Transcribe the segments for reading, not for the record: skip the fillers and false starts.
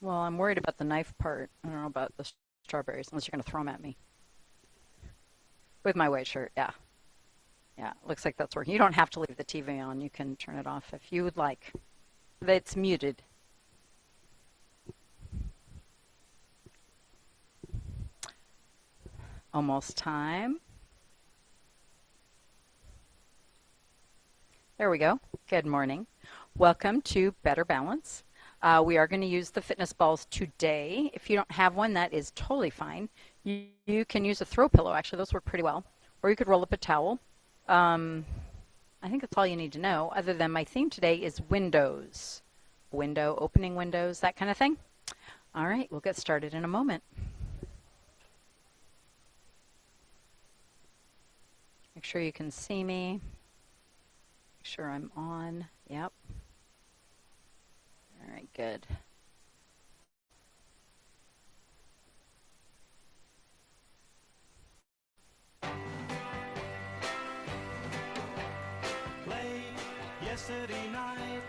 Well, I'm worried about the knife part. I don't know about the strawberries, unless you're going to throw them at me. With my white shirt, yeah. Yeah, looks like that's working. You don't have to leave the TV on. You can turn it off if you would like. It's muted. Almost time. There we go. Good morning. Welcome to Better Balance. We are going to use the fitness balls today. If you don't have one, that is totally fine. You can use a throw pillow. Actually, those work pretty well. Or you could roll up a towel. I think that's all you need to know, other than my theme today is windows. Window, opening windows, that kind of thing. All right, we'll get started in a moment. Make sure you can see me. Make sure I'm on. Yep. All right, good. Yesterday night,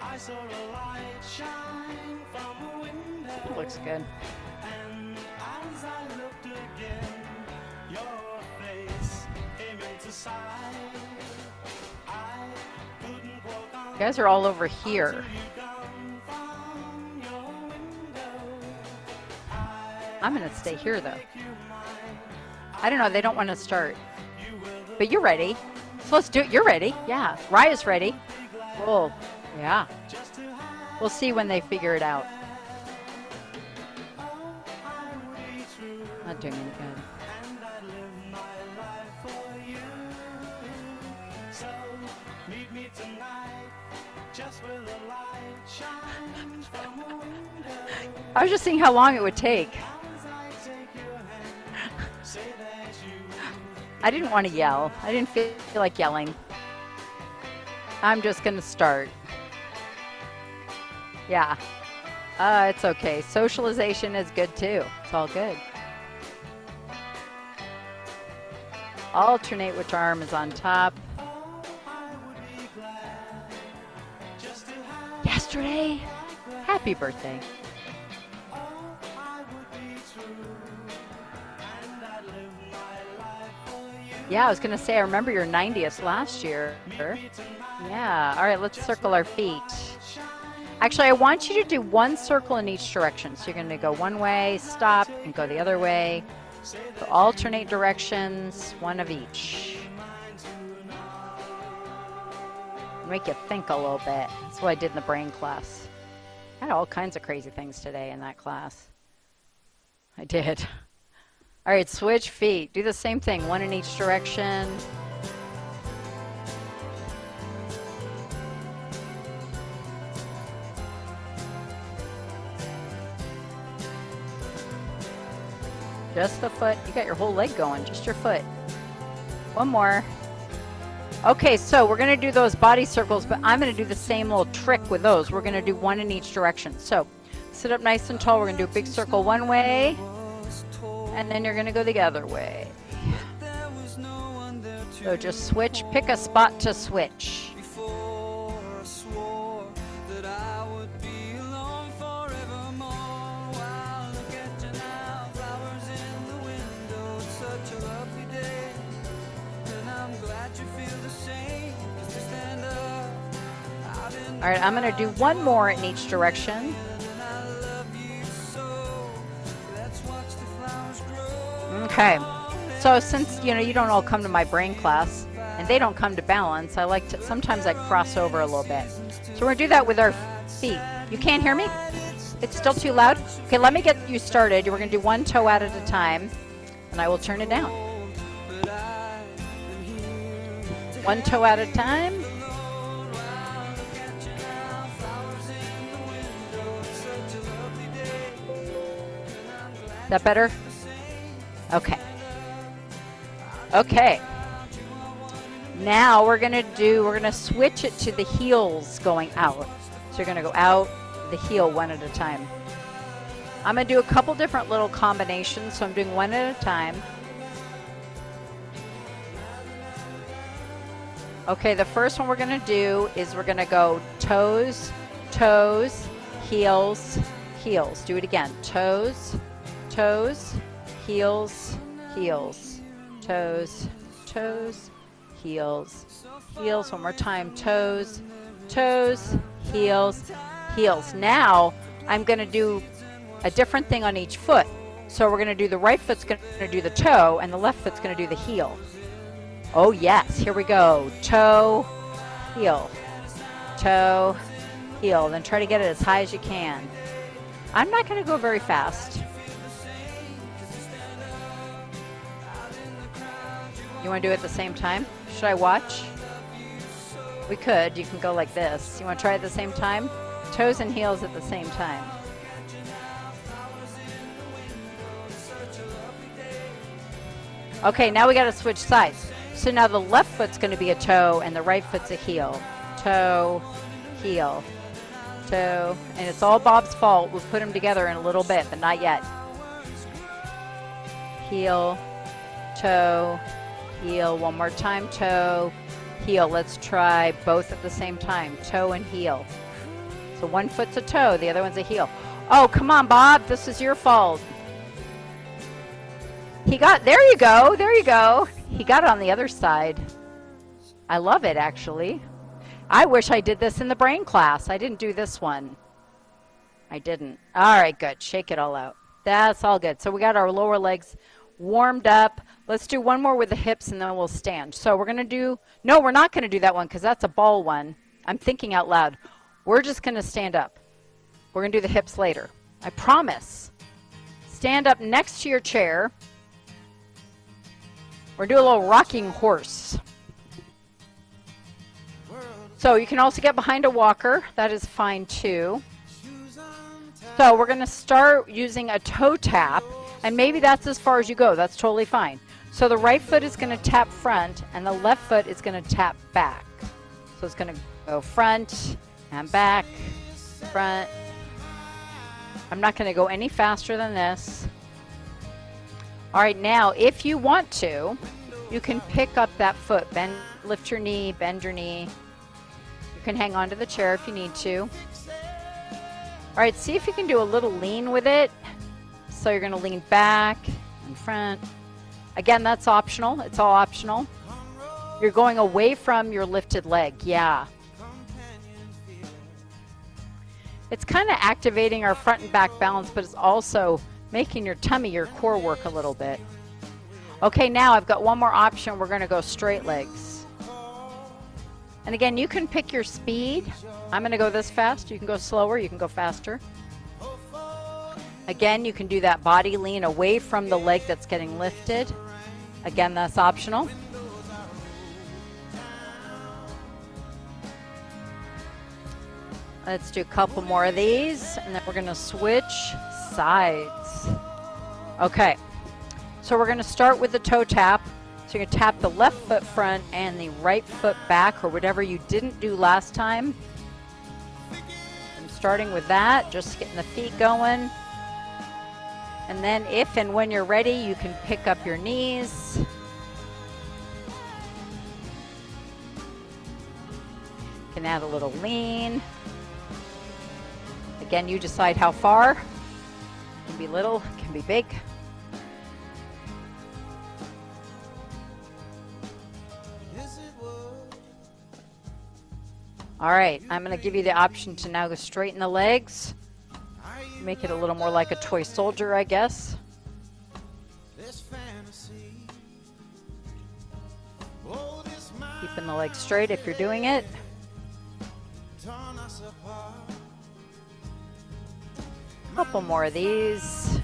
I saw a light shine from a window. Looks good. And as I looked again, your face came into sight. I couldn't walk on. You guys are all over here. I'm going to stay here, though. I don't know. They don't want to start. But you're ready. So let's do it. You're ready. Yeah. Raya's ready. Roll. Yeah. We'll see when they figure it out. Not doing any good. I was just seeing how long it would take. I didn't want to yell. I didn't feel like yelling. I'm just going to start. Yeah. It's okay. Socialization is good too. It's all good. Alternate which arm is on top. Yesterday. Happy birthday. Yeah, I was going to say, I remember your 90th last year. Yeah. All right, let's circle our feet. Actually, I want you to do one circle in each direction. So you're going to go one way, stop, and go the other way. So alternate directions, one of each. Make you think a little bit. That's what I did in the brain class. I had all kinds of crazy things today in that class. I did. All right, switch feet. Do the same thing, one in each direction. Just the foot. You got your whole leg going, just your foot. One more. Okay, so we're going to do those body circles, but I'm going to do the same little trick with those. We're going to do one in each direction. So sit up nice and tall. We're going to do a big circle one way. And then you're going to go the other way. So just switch. Pick a spot to switch. All right, I'm going to do one more in each direction. Okay, so since you don't all come to my brain class and they don't come to balance, I like to sometimes I cross over a little bit. So we're gonna do that with our feet. You can't hear me? It's still too loud? Okay, let me get you started. We're gonna do one toe at a time and I will turn it down. One toe at a time. Is that better? Okay. Okay. Now we're going to switch it to the heels going out. So you're going to go out the heel one at a time. I'm going to do a couple different little combinations, so I'm doing one at a time. Okay, the first one we're going to do is we're going to go toes, toes, heels, heels. Do it again. Toes, toes, heels, heels, toes, toes, heels, heels. One more time. Toes, toes, heels, heels. Now I'm going to do a different thing on each foot. So we're going to do the right foot's going to do the toe and the left foot's going to do the heel. Oh yes, here we go. Toe, heel, toe, heel. Then try to get it as high as you can. I'm not going to go very fast. You want to do it at the same time? Should I watch? We could. You can go like this. You want to try it at the same time? Toes and heels at the same time. Okay, now we got to switch sides. So now the left foot's going to be a toe and the right foot's a heel. Toe, heel, toe. And it's all Bob's fault. We'll put them together in a little bit, but not yet. Heel, toe, heel. One more time. Toe, heel. Let's try both at the same time. Toe and heel. So one foot's a toe, the other one's a heel. Oh, come on, Bob. This is your fault. There you go. There you go. He got it on the other side. I love it, actually. I wish I did this in the brain class. I didn't do this one. I didn't. All right, good. Shake it all out. That's all good. So we got our lower legs warmed up. Let's do one more with the hips and then we'll stand. So we're going to do, no, we're not going to do that one because that's a ball one. I'm thinking out loud. We're just going to stand up. We're going to do the hips later. I promise. Stand up next to your chair. We're doing a little rocking horse. So you can also get behind a walker. That is fine too. So we're going to start using a toe tap. And maybe that's as far as you go. That's totally fine. So the right foot is going to tap front and the left foot is going to tap back. So it's going to go front and back, front. I'm not going to go any faster than this. All right, now if you want to, you can pick up that foot. Lift your knee, bend your knee. You can hang on to the chair if you need to. All right, see if you can do a little lean with it. So you're going to lean back and front. Again, that's optional. It's all optional. You're going away from your lifted leg. Yeah. It's kind of activating our front and back balance, but it's also making your tummy, your core work a little bit. Okay, now I've got one more option. We're going to go straight legs. And again, you can pick your speed. I'm going to go this fast. You can go slower. You can go faster. Again, you can do that body lean away from the leg that's getting lifted. Again, that's optional. Let's do a couple more of these, and then we're going to switch sides. Okay, so we're going to start with the toe tap. So you're going to tap the left foot front and the right foot back, or whatever you didn't do last time. I'm starting with that, just getting the feet going. And then if and when you're ready, you can pick up your knees. You can add a little lean. Again, you decide how far. It can be little, it can be big. All right, I'm going to give you the option to now go straighten the legs. Make it a little more like a toy soldier, I guess. Keeping the legs straight if you're doing it. Couple more of these.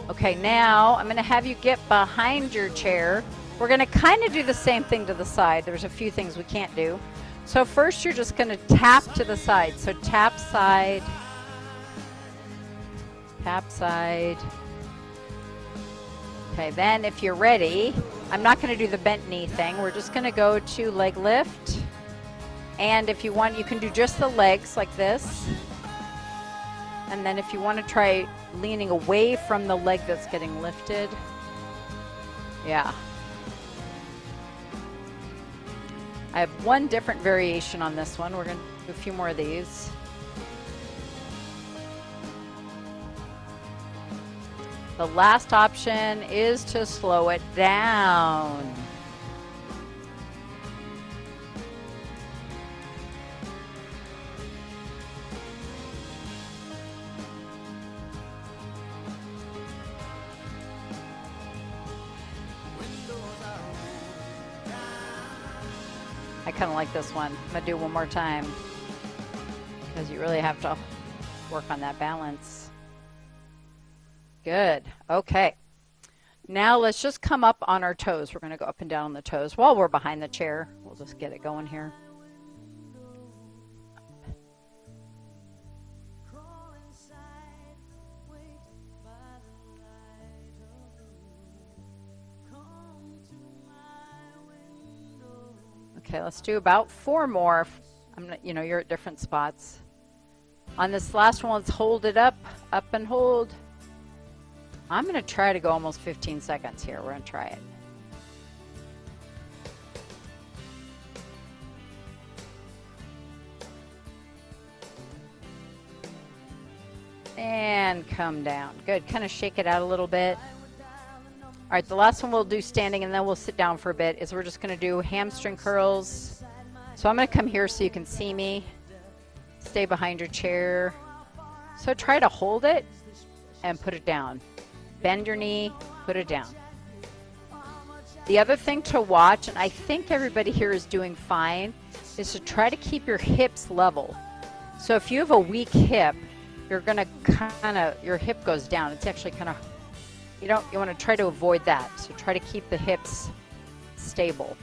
Okay, now I'm going to have you get behind your chair. We're going to kind of do the same thing to the side. There's a few things we can't do. So first you're just going to tap to the side. So tap side, tap side. Okay, then if you're ready, I'm not going to do the bent knee thing. We're just going to go to leg lift. And if you want, you can do just the legs like this. And then if you want to try leaning away from the leg that's getting lifted. Yeah. I have one different variation on this one. We're going to do a few more of these. The last option is to slow it down. I kind of like this one. I'm going to do one more time because you really have to work on that balance. Good. Okay. Now let's just come up on our toes. We're going to go up and down on the toes while we're behind the chair. We'll just get it going here. Okay, let's do about 4 more. You're at different spots. On this last one, let's hold it up and hold. I'm going to try to go almost 15 seconds here. We're going to try it. And come down. Good. Kind of shake it out a little bit. All right, the last one we'll do standing, and then we'll sit down for a bit, is we're just going to do hamstring curls. So I'm going to come here so you can see me. Stay behind your chair. So try to hold it and put it down. Bend your knee, put it down. The other thing to watch, and I think everybody here is doing fine, is to try to keep your hips level. So if you have a weak hip, you're going to your hip goes down. It's actually kind of, you want to try to avoid that. So try to keep the hips stable.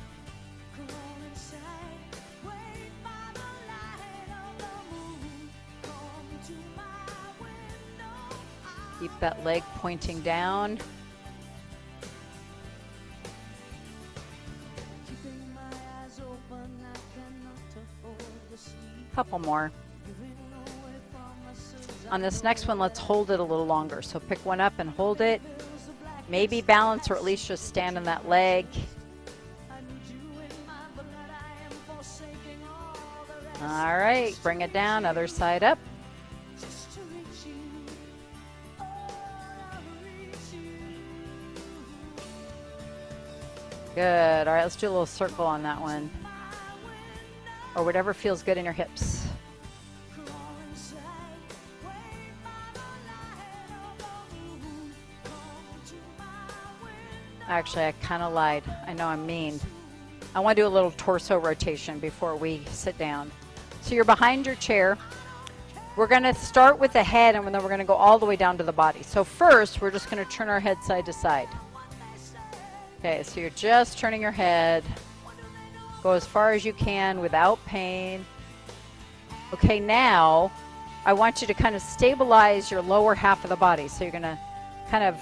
Keep that leg pointing down. Couple more. On this next one, let's hold it a little longer. So pick one up and hold it. Maybe balance, or at least just stand on that leg. All right, bring it down, other side up. Good. All right, let's do a little circle on that one. Or whatever feels good in your hips. Actually, I kind of lied. I know I'm mean. I want to do a little torso rotation before we sit down. So you're behind your chair. We're going to start with the head, and then we're going to go all the way down to the body. So first, we're just going to turn our head side to side. Okay, so you're just turning your head. Go as far as you can without pain. Okay, now I want you to kind of stabilize your lower half of the body. So you're going to kind of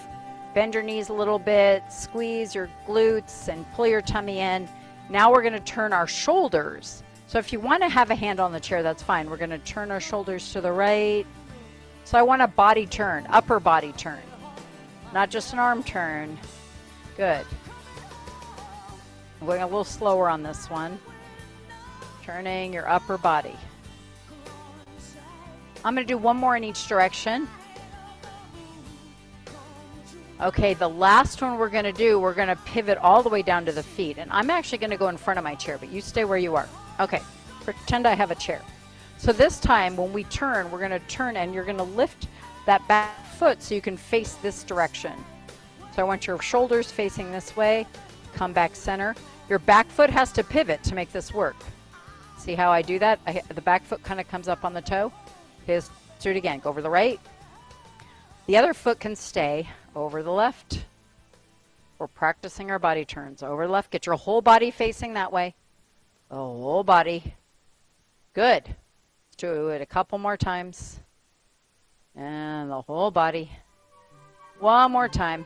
bend your knees a little bit, squeeze your glutes, and pull your tummy in. Now we're going to turn our shoulders. So if you want to have a hand on the chair, that's fine. We're going to turn our shoulders to the right. So I want a body turn, upper body turn, not just an arm turn. Good. I'm going a little slower on this one. Turning your upper body. I'm going to do one more in each direction. Okay, the last one we're going to do, we're going to pivot all the way down to the feet. And I'm actually going to go in front of my chair, but you stay where you are. Okay, pretend I have a chair. So this time when we turn, we're going to turn and you're going to lift that back foot so you can face this direction. So I want your shoulders facing this way. Come back center. Your back foot has to pivot to make this work. See how I do that? The back foot kind of comes up on the toe. Okay, let's do it again. Go over the right. The other foot can stay over the left. We're practicing our body turns. Over the left. Get your whole body facing that way. The whole body. Good. Let's do it a couple more times. And the whole body. One more time.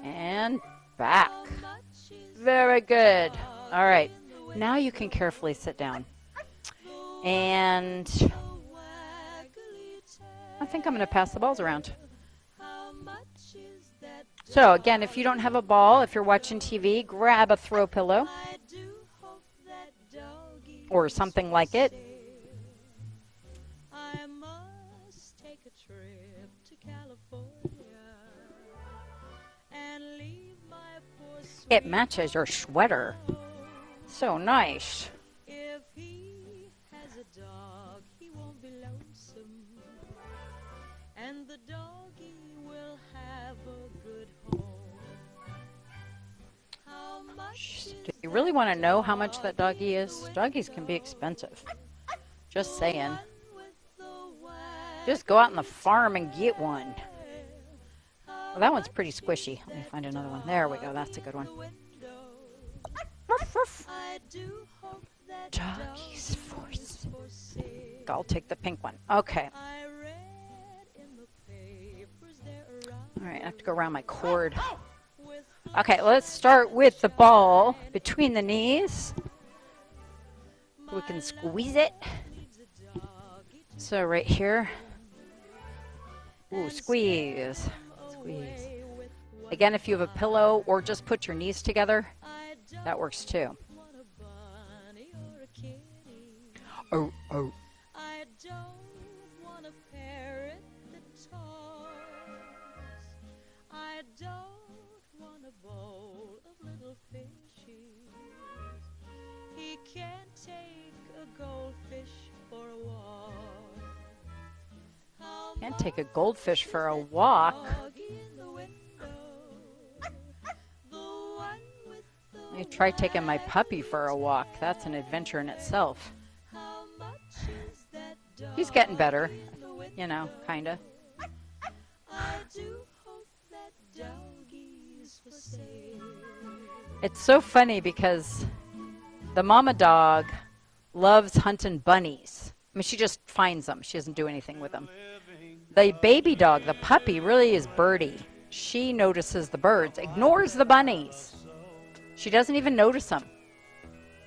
And back. Very good. All right. Now you can carefully sit down. And I think I'm going to pass the balls around. So again, if you don't have a ball, if you're watching TV, grab a throw pillow or something like it. I must take a trip to California. It matches your sweater. So nice. If he has a dog, he won't be lonesome. And the doggy will have a good home. How much Do is you really that want to know how much that dog doggy in is? the Doggies can be window? expensive. Just The saying. one with the Just go out on the waggly farm and get one. tail. Well, How that one's pretty much is squishy. Let me that find another one. There we go. That's a doggy good in one. the window? Ruff, ruff. I do hope that Doggies doggy for is sale. for sale. I'll take the pink one. Okay. I read in the papers they're All right, I have to around go around my cord. with Okay, let's start with the ball between the knees. We can squeeze it. needs a doggy to So right here. Ooh, and squeeze. scare 'em Squeeze. away with one Again, if you have a pillow bite. or just put your knees together, I that works too. don't want a bunny or a kitty. Oh, oh. I don't want a parrot that talks. I don't want a bowl of little fishies. He can't take a goldfish for a walk. How Can't take a much goldfish is for a that walk. doggy in the window? The one with the Let me try taking my waggly puppy for a walk. That's an adventure in itself. How much is that He's getting better, doggy in the you know, window? kinda. I do hope that doggy's for sale. It's so funny because the mama dog loves hunting bunnies. I mean, she just finds them. She doesn't do anything with them. The baby dog, the puppy, really is Birdie. She notices the birds, ignores the bunnies. She doesn't even notice them.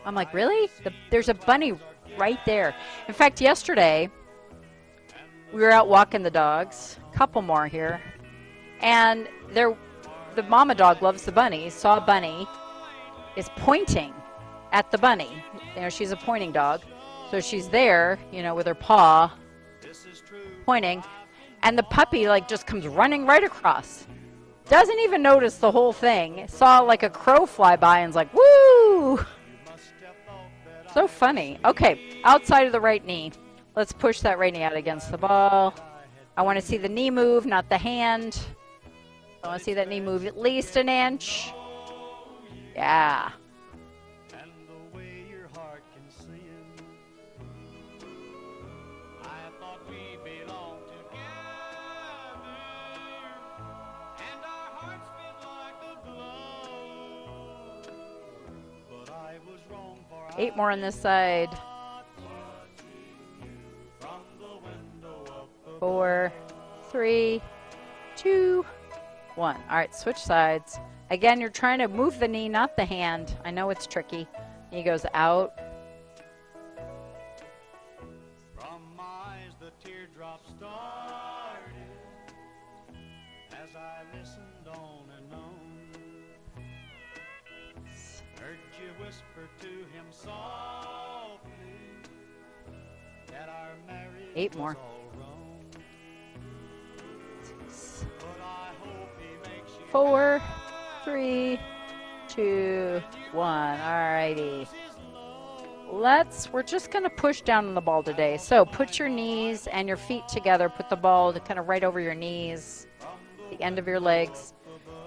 I'm like, really? There's a bunny right there. In fact, yesterday, we were out walking the dogs, a couple more here, and the mama dog loves the bunnies, saw a bunny, is pointing at the bunny. You know, she's a pointing dog. So she's there, you know, with her paw pointing, and the puppy like just comes running right across. Doesn't even notice the whole thing. Saw like a crow fly by and's like, woo! So funny. Okay, outside of the right knee. Let's push that right knee out against the ball. I want to see the knee move, not the hand. I want to see that knee move at least an inch. Yeah. And the way your heart can sing. I thought we belonged together, and our hearts fit like a glove. But I was wrong, for 8 more on this side. from the window up above. 4, 3, 2, 1. All right, switch sides. Again, you're trying to move the knee, not the hand. I know it's tricky. Knee goes out. From my eyes the teardrops started as I listened on and on. Heard you whisper to him softly that our marriage 8 more. was all wrong. But I hope he makes you 4, 3, 2, 1. All righty. We're just going to push down on the ball today. So put your knees and your feet together. Put the ball kind of right over your knees, the end of your legs.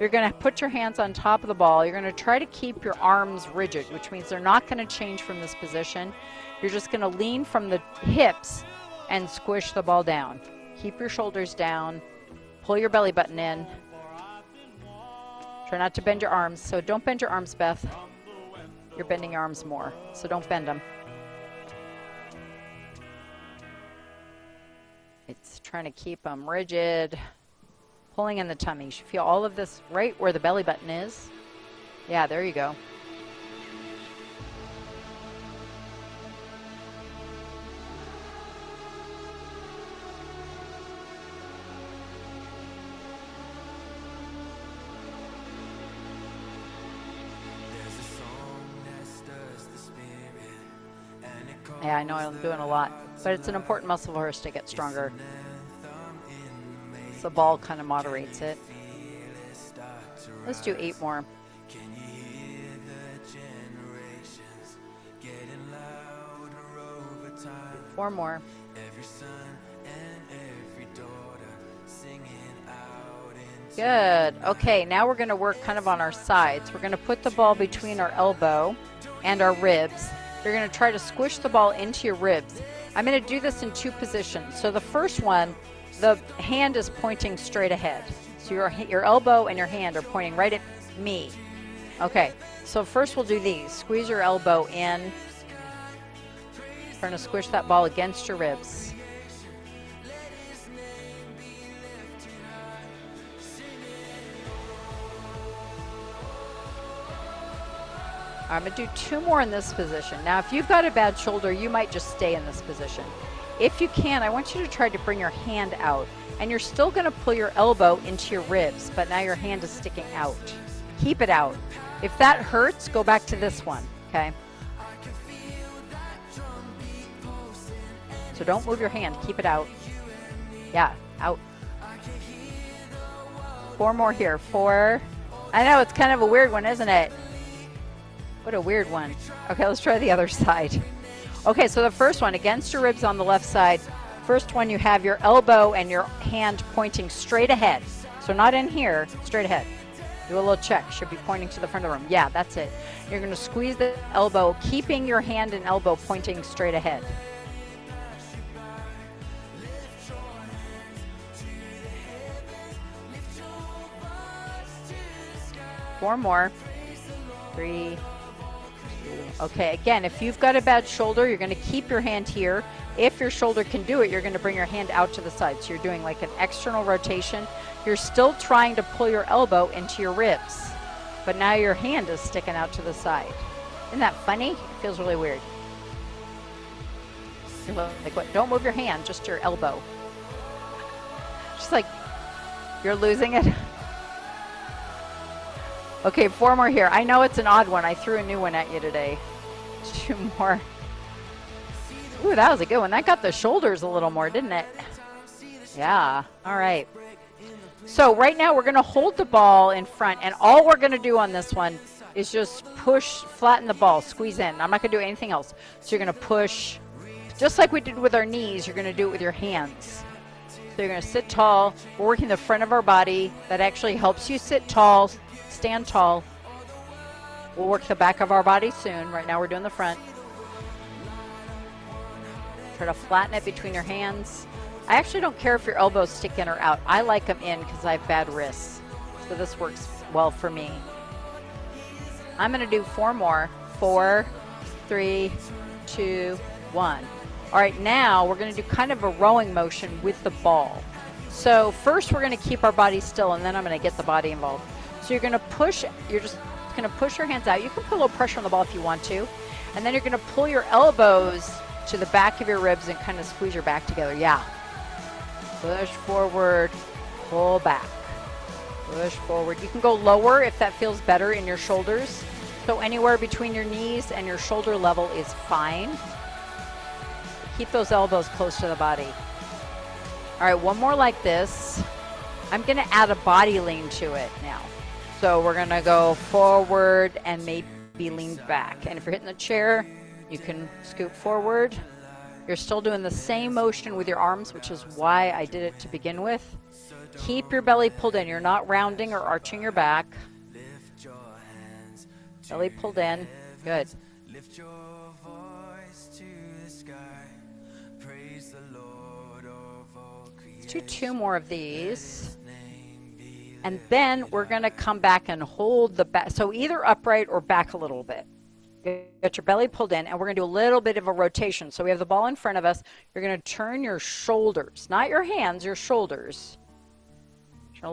You're going to put your hands on top of the ball. You're going to try to keep your arms rigid, which means they're not going to change from this position. You're just going to lean from the hips and squish the ball down. Keep your shoulders down. Pull your belly button in. Try not to bend your arms. So don't bend your arms, Beth. You're bending your arms more, so don't bend them. It's trying to keep them rigid. Pulling in the tummy. You should feel all of this right where the belly button is. Yeah, there you go. Yeah, I know I'm doing a lot, but it's an important muscle for us to get stronger. So the ball kind of moderates it. Let's do 8 more. 4 more. Every son and every daughter singing out into Good. Okay, now we're going to work kind of on our sides. We're going to put the ball between our elbow and our ribs. You're going to try to squish the ball into your ribs. I'm going to do this in 2 positions. So the first one, the hand is pointing straight ahead. So your elbow and your hand are pointing right at me. Okay, so first we'll do these. Squeeze your elbow in. Trying to squish that ball against your ribs. I'm going to do 2 more in this position. Now, if you've got a bad shoulder, you might just stay in this position. If you can, I want you to try to bring your hand out. And you're still going to pull your elbow into your ribs, but now your hand is sticking out. Keep it out. If that hurts, go back to this one, okay? So don't move your hand. Keep it out. Yeah, out. 4 more here. 4. I know, it's kind of a weird one, isn't it? What a weird one. Okay, let's try the other side. Okay, so the first one, against your ribs on the left side. First one, you have your elbow and your hand pointing straight ahead. So not in here, straight ahead. Do a little check. Should be pointing to the front of the room. Yeah, that's it. You're going to squeeze the elbow, keeping your hand and elbow pointing straight ahead. Four more. 3. Okay, again, if you've got a bad shoulder, you're going to keep your hand here. If your shoulder can do it, you're going to bring your hand out to the side. So you're doing like an external rotation. You're still trying to pull your elbow into your ribs, but now your hand is sticking out to the side. Isn't that funny? It feels really weird. You're like, what? Don't move your hand, just your elbow. Just like you're losing it. Okay, 4 more here. I know it's an odd one. I threw a new one at you today. 2 more. Ooh, that was a good one. That got the shoulders a little more, didn't it? Yeah. All right. So right now we're going to hold the ball in front, and all we're going to do on this one is just push, flatten the ball, squeeze in. I'm not going to do anything else. So you're going to push, just like we did with our knees, you're going to do it with your hands. So you're going to sit tall. We're working the front of our body. That actually helps you sit tall, stand tall. We'll work the back of our body soon. Right now we're doing the front. Try to flatten it between your hands. I actually don't care if your elbows stick in or out. I like them in because I have bad wrists. So this works well for me. I'm going to do 4 more. 4, 3, 2, 1. All right, now we're going to do kind of a rowing motion with the ball. So first we're going to keep our body still, and then I'm going to get the body involved. So you're going to push, you're just going to push your hands out. You can put a little pressure on the ball if you want to. And then you're going to pull your elbows to the back of your ribs and kind of squeeze your back together. Yeah. Push forward, pull back. Push forward. You can go lower if that feels better in your shoulders. So anywhere between your knees and your shoulder level is fine. Keep those elbows close to the body. All right, 1 more like this. I'm going to add a body lean to it now. So we're going to go forward and maybe lean back. And if you're hitting the chair, you can scoot forward. You're still doing the same motion with your arms, which is why I did it to begin with. Keep your belly pulled in. You're not rounding or arching your back. Belly pulled in. Good. Lift your voice to the sky. Praise the Lord of all creation. Let's do 2 more of these. And then we're going to come back and hold the back. So either upright or back a little bit. Get your belly pulled in, and we're going to do a little bit of a rotation. So we have the ball in front of us. You're going to turn your shoulders, not your hands, your shoulders. Do a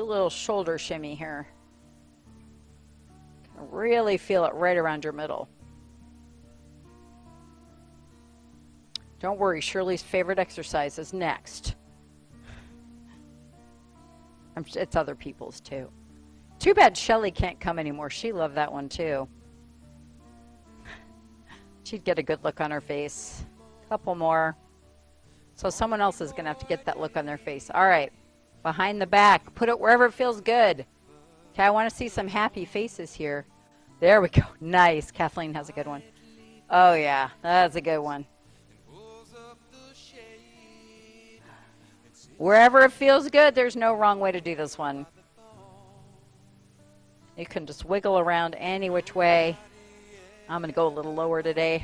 little shoulder shimmy here. Really feel it right around your middle. Don't worry, Shirley's favorite exercise is next. It's other people's too. Too bad Shelly can't come anymore. She loved that one too. She'd get a good look on her face. Couple more. So someone else is going to have to get that look on their face. All right. Behind the back. Put it wherever it feels good. Okay, I want to see some happy faces here. There we go. Nice. Kathleen has a good one. Oh, yeah. That's a good one. Wherever it feels good, there's no wrong way to do this one. You can just wiggle around any which way. I'm going to go a little lower today.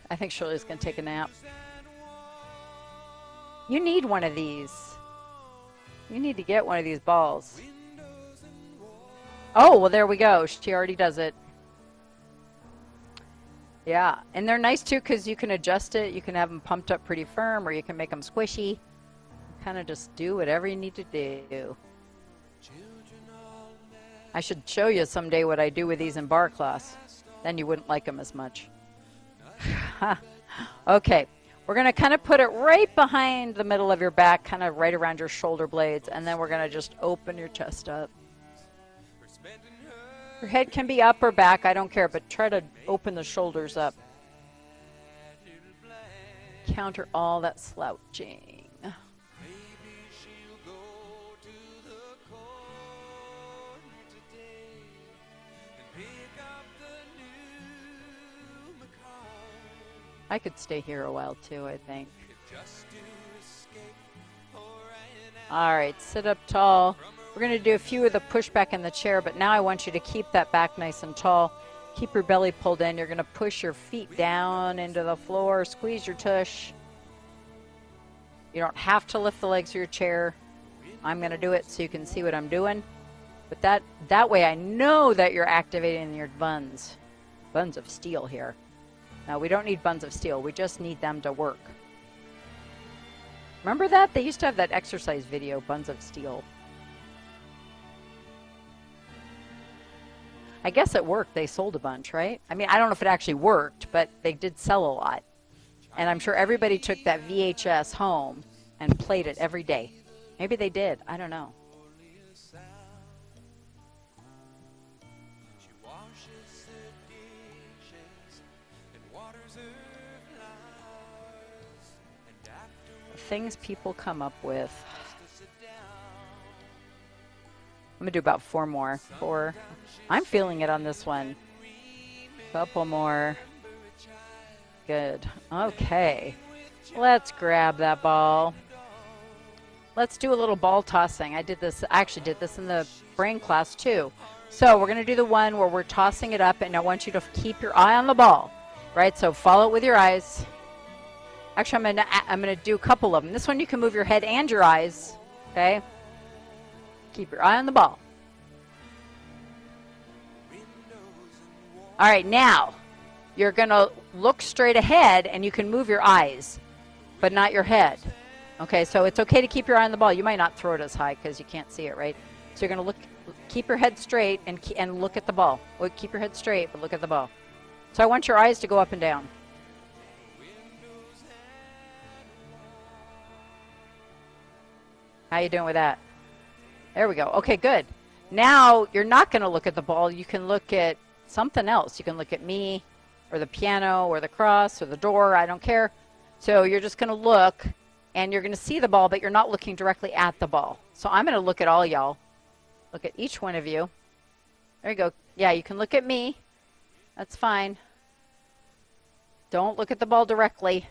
I think Shirley's going to take a nap. You need one of these. You need to get one of these balls. Oh, well, there we go. She already does it. Yeah, and they're nice, too, because you can adjust it. You can have them pumped up pretty firm, or you can make them squishy. Kind of just do whatever you need to do. I should show you someday what I do with these in bar class. Then you wouldn't like them as much. Okay, we're going to kind of put it right behind the middle of your back, kind of right around your shoulder blades, and then we're going to just open your chest up. Your head can be up or back, I don't care, but try to open the shoulders up. Counter all that slouching. I could stay here a while too, I think. All right, sit up tall. We're going to do a few of the pushback in the chair, but now I want you to keep that back nice and tall. Keep your belly pulled in. You're going to push your feet down into the floor, squeeze your tush. You don't have to lift the legs of your chair. I'm going to do it so you can see what I'm doing. But that way I know that you're activating your buns. Buns of steel here. Now, we don't need buns of steel. We just need them to work. Remember that? They used to have that exercise video, Buns of Steel. I guess it worked. They sold a bunch, right? I mean, I don't know if it actually worked, but they did sell a lot. And I'm sure everybody took that VHS home and played it every day. Maybe they did. I don't know. Things people come up with. I'm gonna do about 4 more. 4. I'm feeling it on this one. Couple more. Good. Okay. Let's grab that ball. Let's do a little ball tossing. I actually did this in the brain class too. So we're gonna do the one where we're tossing it up, and I want you to keep your eye on the ball, right? So follow it with your eyes. Actually, I'm gonna do a couple of them. This one you can move your head and your eyes, okay? Keep your eye on the ball. All right, now you're gonna look straight ahead, and you can move your eyes, but not your head. Okay, so it's okay to keep your eye on the ball. You might not throw it as high because you can't see it, right? So you're gonna keep your head straight and look at the ball. Well, keep your head straight, but look at the ball. So I want your eyes to go up and down. How you doing with that? There we go. Okay, good. Now you're not going to look at the ball. You can look at something else. You can look at me or the piano or the cross or the door. I don't care. So you're just going to look, and you're going to see the ball, but you're not looking directly at the ball. So I'm going to look at all y'all. Look at each one of you. There you go. Yeah, you can look at me. That's fine. Don't look at the ball directly.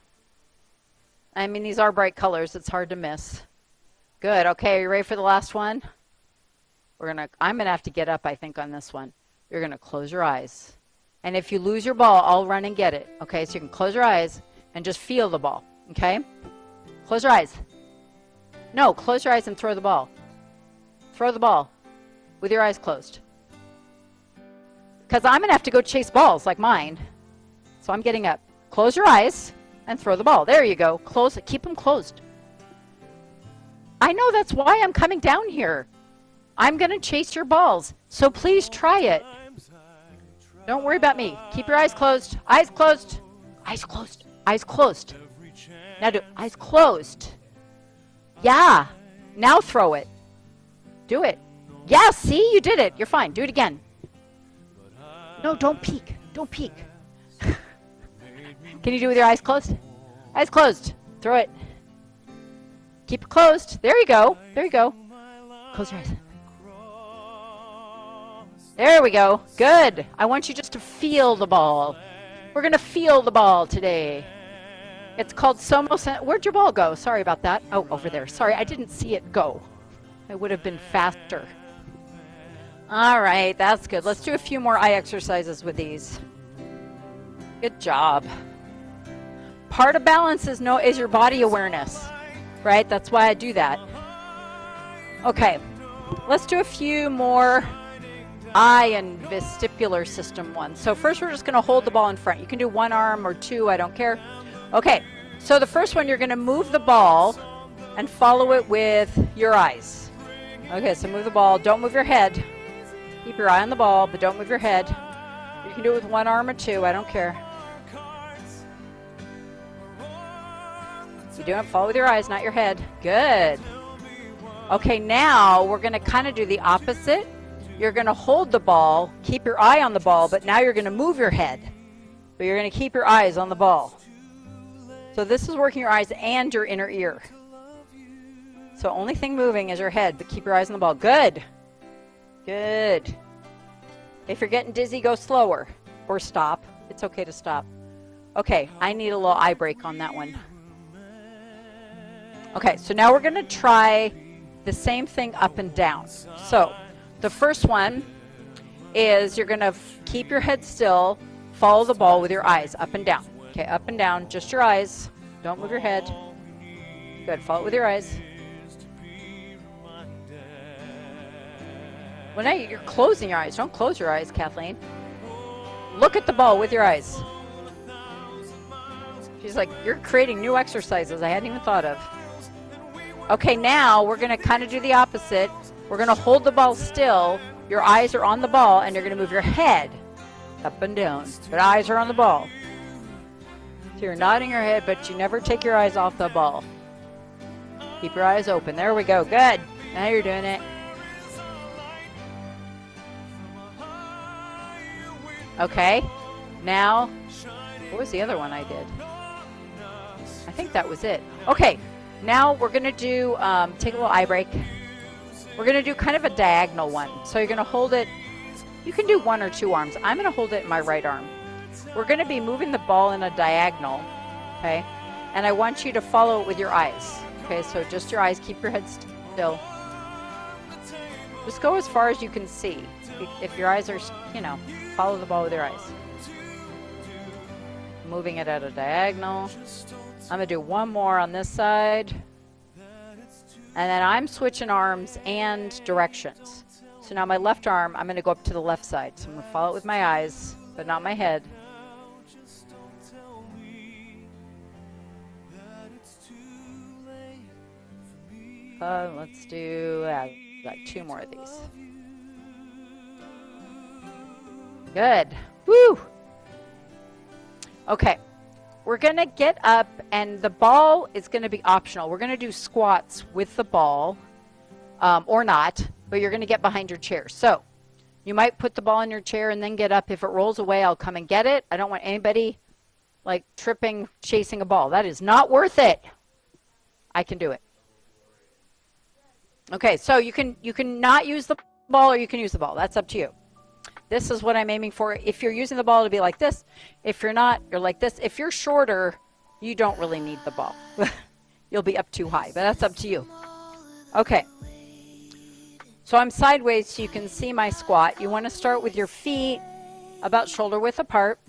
I mean, these are bright colors. It's hard to miss. Good. Okay, are you ready for the last one? I'm gonna have to get up, I think, on this one. You're gonna close your eyes. And if you lose your ball, I'll run and get it. Okay, so you can close your eyes and just feel the ball. Okay? Close your eyes. No, close your eyes and throw the ball. Throw the ball with your eyes closed. Because I'm gonna have to go chase balls like mine. So I'm getting up. Close your eyes and throw the ball. There you go. Close it. Keep them closed. I know, that's why I'm coming down here. I'm going to chase your balls. So please try it. Don't worry about me. Keep your eyes closed. Eyes closed. Eyes closed. Eyes closed. Now do eyes closed. Yeah. Now throw it. Do it. Yeah, see? You did it. You're fine. Do it again. No, don't peek. Don't peek. Can you do it with your eyes closed? Eyes closed. Throw it. Keep it closed. There you go. There you go. Close your eyes. There we go. Good. I want you just to feel the ball. We're going to feel the ball today. It's called Somo. Where'd your ball go? Sorry about that. Oh, over there. Sorry, I didn't see it go. It would have been faster. All right, that's good. Let's do a few more eye exercises with these. Good job. Part of balance is your body awareness, right? That's why I do that. Okay, let's do a few more eye and vestibular system ones. So first we're just going to hold the ball in front. You can do one arm or two, I don't care. Okay, so the first one, you're going to move the ball and follow it with your eyes. Okay, so move the ball. Don't move your head. Keep your eye on the ball, but don't move your head. You can do it with one arm or two, I don't care. You do it, follow with your eyes, not your head. Good. Okay, now we're going to kind of do the opposite. You're going to hold the ball, keep your eye on the ball, but now you're going to move your head. But you're going to keep your eyes on the ball. So this is working your eyes and your inner ear. So only thing moving is your head, but keep your eyes on the ball. Good. Good. If you're getting dizzy, go slower or stop. It's okay to stop. Okay, I need a little eye break on that one. Okay, so now we're going to try the same thing up and down. So the first one is you're going to keep your head still, follow the ball with your eyes up and down. Okay, up and down, just your eyes. Don't move your head. Good, follow it with your eyes. Well, now you're closing your eyes. Don't close your eyes, Kathleen. Look at the ball with your eyes. She's like, you're creating new exercises I hadn't even thought of. Okay, now we're going to kind of do the opposite. We're going to hold the ball still. Your eyes are on the ball, and you're going to move your head up and down. But eyes are on the ball. So you're nodding your head, but you never take your eyes off the ball. Keep your eyes open. There we go. Good. Now you're doing it. Okay. Now, what was the other one I did? I think that was it. Okay. Now we're going to do, take a little eye break. We're going to do kind of a diagonal one. So you're going to hold it. You can do one or two arms. I'm going to hold it in my right arm. We're going to be moving the ball in a diagonal, okay? And I want you to follow it with your eyes, okay? So just your eyes. Keep your head still. Just go as far as you can see. If your eyes are, follow the ball with your eyes. Moving it at a diagonal. I'm going to do one more on this side. And then I'm switching arms and directions. So now my left arm, I'm going to go up to the left side. So I'm going to follow it with my eyes, but not my head. Let's do like two more of these. Good. Woo! Okay. We're going to get up, and the ball is going to be optional. We're going to do squats with the ball, or not, but you're going to get behind your chair. So you might put the ball in your chair and then get up. If it rolls away, I'll come and get it. I don't want anybody, like, tripping, chasing a ball. That is not worth it. I can do it. Okay, so you can not use the ball, or you can use the ball. That's up to you. This is what I'm aiming for. If you're using the ball to be like this, if you're not, you're like this. If you're shorter, you don't really need the ball. You'll be up too high, but that's up to you. Okay. So I'm sideways so you can see my squat. You want to start with your feet about shoulder width apart.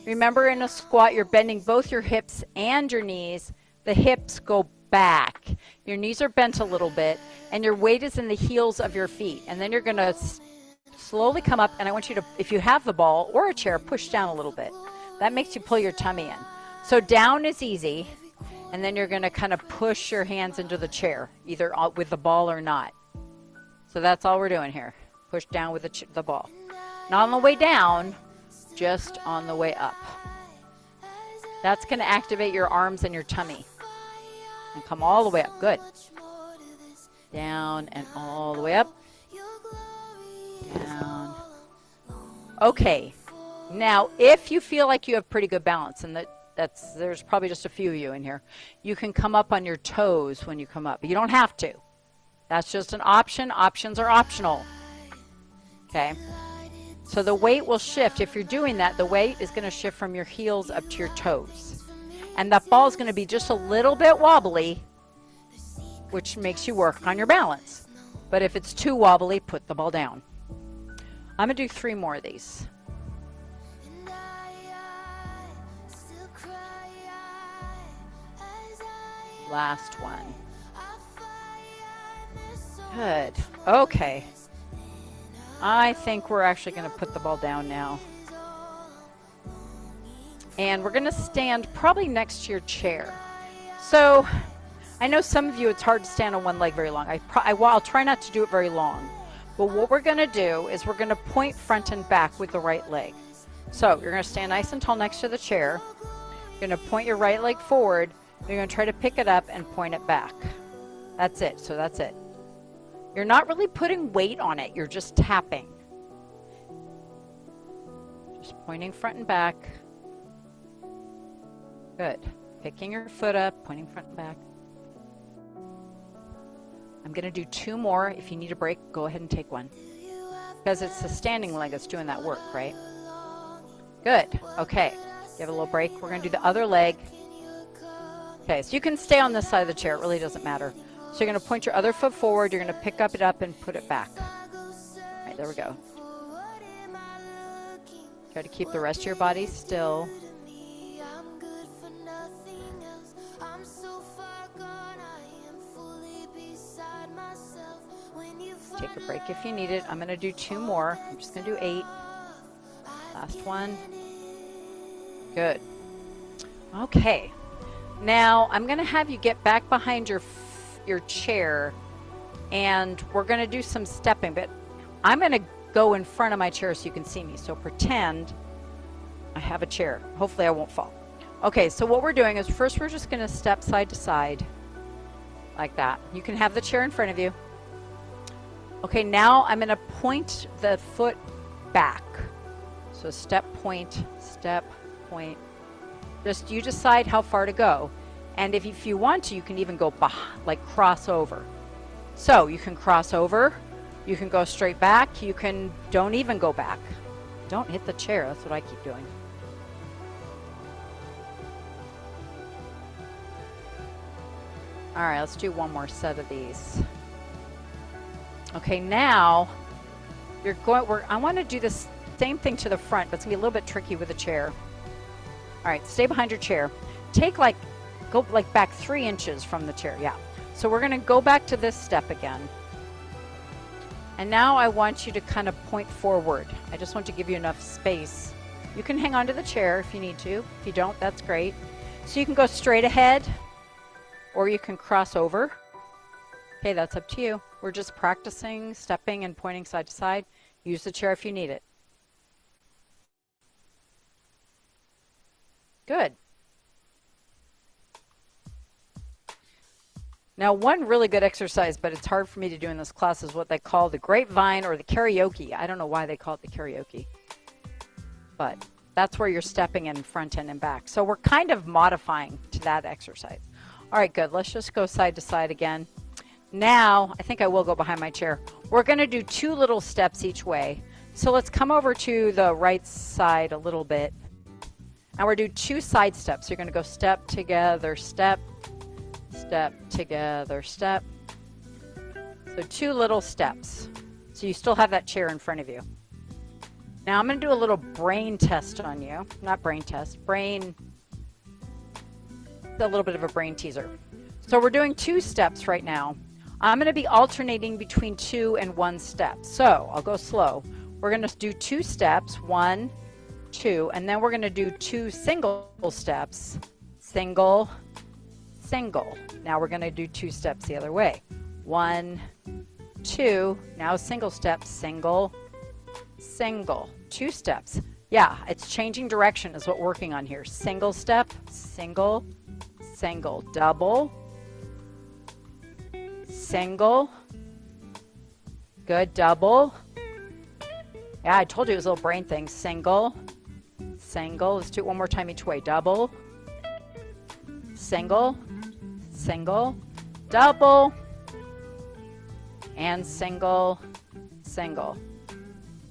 Remember, in a squat, you're bending both your hips and your knees. The hips go back. Your knees are bent a little bit, and your weight is in the heels of your feet. And then you're going to slowly come up, and I want you to, if you have the ball or a chair, push down a little bit. That makes you pull your tummy in. So down is easy, and then you're going to kind of push your hands into the chair, either with the ball or not. So that's all we're doing here. Push down with the ball. Not on the way down, just on the way up. That's going to activate your arms and your tummy. And come all the way up. Good. Down and all the way up. Down. Okay. Now, if you feel like you have pretty good balance, and there's probably just a few of you in here, you can come up on your toes when you come up. You don't have to. That's just an option. Options are optional. Okay. So the weight will shift. If you're doing that, the weight is going to shift from your heels up to your toes. And that ball is going to be just a little bit wobbly, which makes you work on your balance. But if it's too wobbly, put the ball down. I'm going to do 3 more of these. Last one. Good. Okay. I think we're actually going to put the ball down now. And we're going to stand probably next to your chair. So I know some of you, it's hard to stand on one leg very long. I'll try not to do it very long. But what we're going to do is we're going to point front and back with the right leg. So you're going to stand nice and tall next to the chair. You're going to point your right leg forward. You're going to try to pick it up and point it back. That's it. So that's it. You're not really putting weight on it. You're just tapping. Just pointing front and back. Good. Picking your foot up, pointing front and back. I'm going to do 2 more. If you need a break, go ahead and take one. Because it's the standing leg that's doing that work, right? Good. Okay. Give it a little break. We're going to do the other leg. Okay, so you can stay on this side of the chair. It really doesn't matter. So you're going to point your other foot forward. You're going to pick up it up and put it back. All right, there we go. Try to keep the rest of your body still. Take a break if you need it. I'm going to do 2 more. I'm just going to do 8. Last one. Good. Okay. Now I'm going to have you get back behind your chair, and we're going to do some stepping, but I'm going to go in front of my chair so you can see me. So pretend I have a chair. Hopefully I won't fall. Okay, so what we're doing is first we're just going to step side to side like that. You can have the chair in front of you. Okay, now I'm going to point the foot back. So step, point. Just you decide how far to go. And if you want to, you can even go like cross over. So you can cross over. You can go straight back. Don't even go back. Don't hit the chair. That's what I keep doing. All right, let's do 1 more set of these. Okay, now I want to do the same thing to the front, but it's going to be a little bit tricky with a chair. All right, stay behind your chair. Go back 3 inches from the chair. Yeah. So we're going to go back to this step again. And now I want you to kind of point forward. I just want to give you enough space. You can hang on to the chair if you need to. If you don't, that's great. So you can go straight ahead, or you can cross over. Okay, that's up to you. We're just practicing stepping and pointing side to side. Use the chair if you need it. Good. Now, one really good exercise, but it's hard for me to do in this class, is what they call the grapevine or the karaoke. I don't know why they call it the karaoke, but that's where you're stepping in front and back. So we're kind of modifying to that exercise. All right, good. Let's just go side to side again. Now, I think I will go behind my chair. We're going to do 2 little steps each way. So let's come over to the right side a little bit. And we're doing 2 side steps. You're going to go step together, step, step together, step. So 2 little steps. So you still have that chair in front of you. Now I'm going to do a little brain test on you. Not brain test, a little bit of a brain teaser. So we're doing 2 steps right now. I'm going to be alternating between 2 and 1 step. So I'll go slow. We're going to do 2 steps, 1, 2, and then we're going to do 2 single steps, single, single. Now we're going to do 2 steps the other way. 1, 2, now single step, single, single. 2 steps. Yeah, it's changing direction is what we're working on here. Single step, single, single, double, single, good, double. Yeah, I told you it was a little brain thing. Single, single. Let's do it one more time each way. Double, single, single, double, and single, single.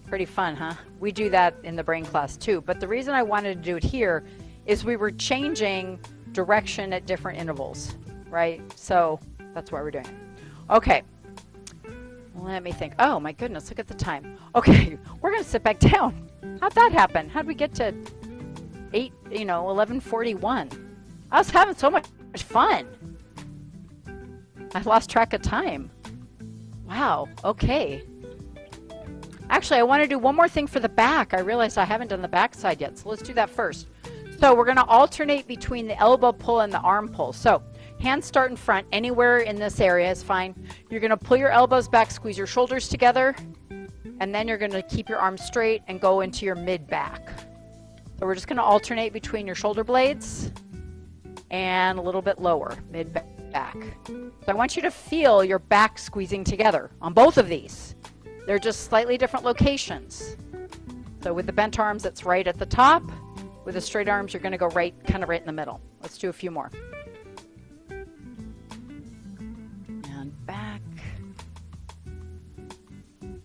Pretty fun, huh? We do that in the brain class too. But the reason I wanted to do it here is we were changing direction at different intervals, right? So that's why we're doing it. Okay. Let me think. Oh my goodness, look at the time. Okay, we're gonna sit back down. How'd that happen? How'd we get to 11:41? I was having so much fun. I lost track of time. Wow, okay. Actually, I want to do one more thing for the back. I realized I haven't done the back side yet, so let's do that first. So we're going to alternate between the elbow pull and the arm pull. So hands start in front. Anywhere in this area is fine. You're going to pull your elbows back, squeeze your shoulders together, and then you're going to keep your arms straight and go into your mid-back. So we're just going to alternate between your shoulder blades and a little bit lower, mid-back. So I want you to feel your back squeezing together on both of these. They're just slightly different locations. So with the bent arms, it's right at the top. With the straight arms, you're going to go right, kind of right in the middle. Let's do a few more. And back. I'm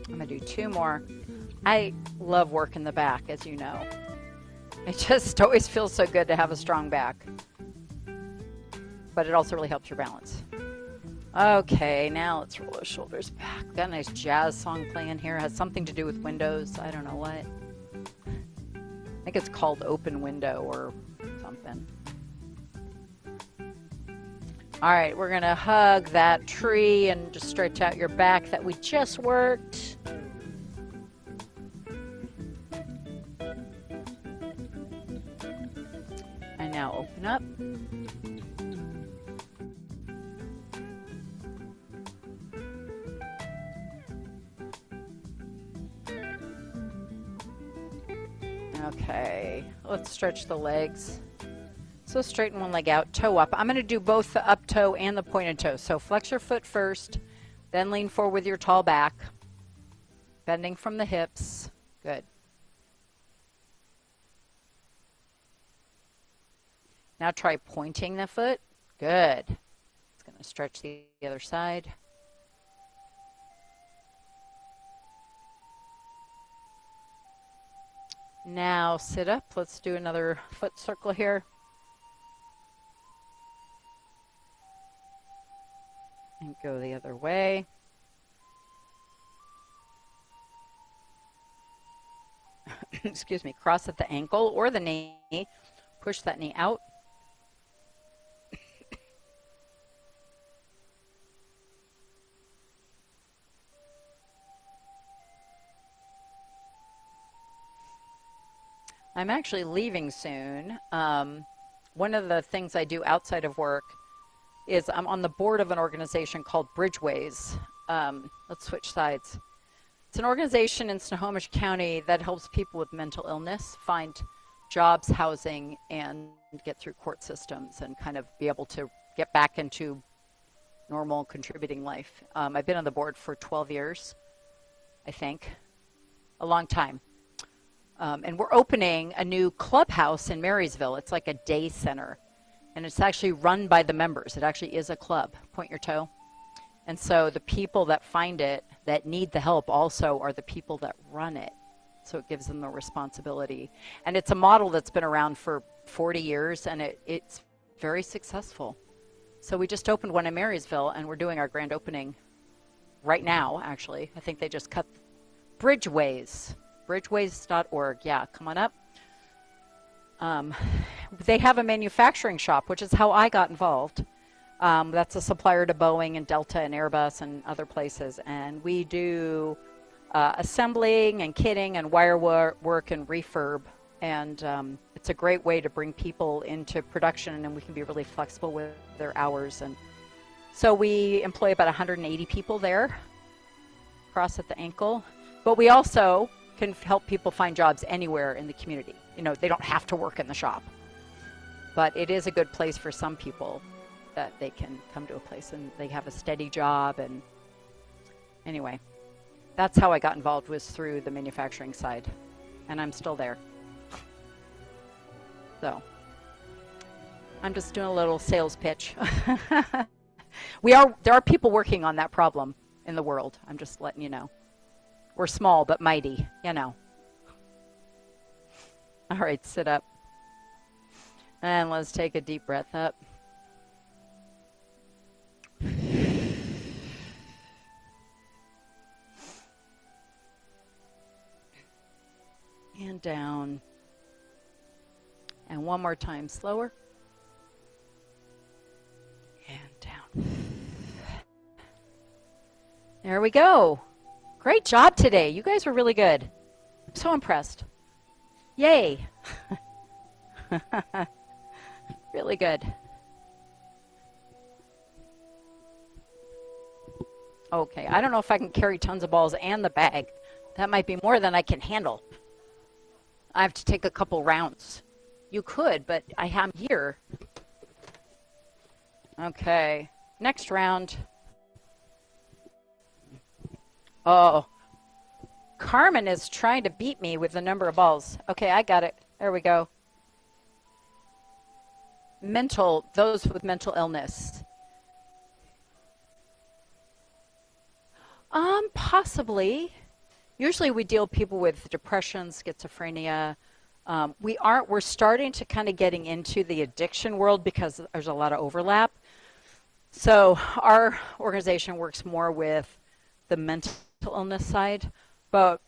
going to do two more. I love working the back, as you know. It just always feels so good to have a strong back. But it also really helps your balance. Okay, now let's roll those shoulders back. Got a nice jazz song playing here. It has something to do with windows. I don't know what. I think it's called Open Window or something. All right, we're going to hug that tree and just stretch out your back that we just worked. And now open up. Okay, let's stretch the legs. So straighten one leg out, toe up. I'm going to do both the up toe and the pointed toe. So flex your foot first, then lean forward with your tall back, bending from the hips. Good. Now try pointing the foot. Good. It's going to stretch the other side. Now sit up. Let's do another foot circle here. And go the other way. Excuse me. Cross at the ankle or the knee. Push that knee out. I'm actually leaving soon. One of the things I do outside of work is I'm on the board of an organization called Bridgeways. Let's switch sides. It's an organization in Snohomish County that helps people with mental illness find jobs, housing, and get through court systems and kind of be able to get back into normal contributing life. I've been on the board for 12 years, I think, a long time. And we're opening a new clubhouse in Marysville. It's like a day center. And it's actually run by the members. It actually is a club. Point your toe. And so the people that find it, that need the help also are the people that run it. So it gives them the responsibility. And it's a model that's been around for 40 years, and it's very successful. So we just opened one in Marysville, and we're doing our grand opening right now, actually. I think they just cut Bridgeways. Bridgeways.org. Yeah, come on up. They have a manufacturing shop, which is how I got involved. That's a supplier to Boeing and Delta and Airbus and other places. And we do assembling and kitting and wire work and refurb. And it's a great way to bring people into production, and we can be really flexible with their hours. And so we employ about 180 people there, cross at the ankle. But we also can help people find jobs anywhere in the community. You know, they don't have to work in the shop. But it is a good place for some people that they can come to a place and they have a steady job. And anyway, that's how I got involved, was through the manufacturing side. And I'm still there. So I'm just doing a little sales pitch. There are people working on that problem in the world. I'm just letting you know. We're small but mighty, you know. All right, sit up. And let's take a deep breath up. And down. And one more time, slower. And down. There we go. Great job today. You guys were really good. I'm so impressed. Yay. Really good. Okay, I don't know if I can carry tons of balls and the bag. That might be more than I can handle. I have to take a couple rounds. You could, but I am here. Okay, next round. Oh, Carmen is trying to beat me with the number of balls. Okay, I got it. There we go. Those with mental illness. Possibly. Usually we deal with people with depression, schizophrenia. We're starting to kind of getting into the addiction world because there's a lot of overlap. So our organization works more with the mental illness side, but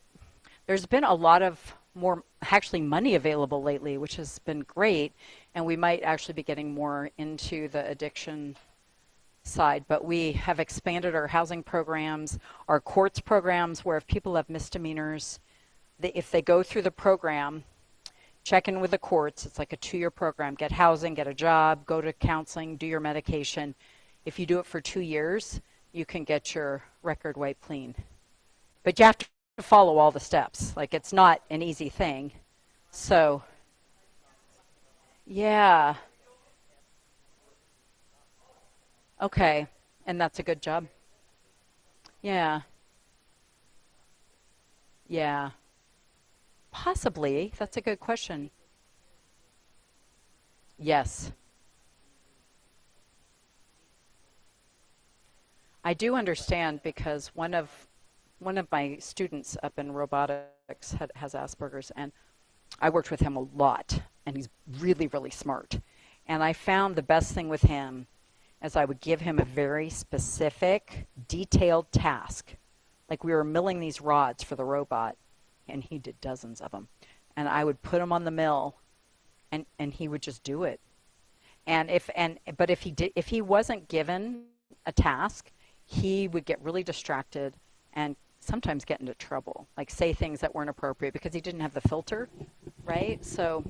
there's been a lot of more actually money available lately, which has been great, and we might actually be getting more into the addiction side. But we have expanded our housing programs, our courts programs, where if people have misdemeanors, if they go through the program, check in with the courts, it's like a 2-year program, get housing, get a job, go to counseling, do your medication. If you do it for 2 years, you can get your record wiped clean. But you have to follow all the steps. Like, it's not an easy thing. So, yeah. Okay. And that's a good job. Yeah. Yeah. Possibly. That's a good question. Yes. I do understand because one of my students up in robotics has Asperger's, and I worked with him a lot, and he's really, really smart. And I found the best thing with him is I would give him a very specific, detailed task. Like, we were milling these rods for the robot, and he did dozens of them. And I would put him on the mill, and he would just do it. But if he wasn't given a task, he would get really distracted and sometimes get into trouble, like say things that weren't appropriate because he didn't have the filter, right? So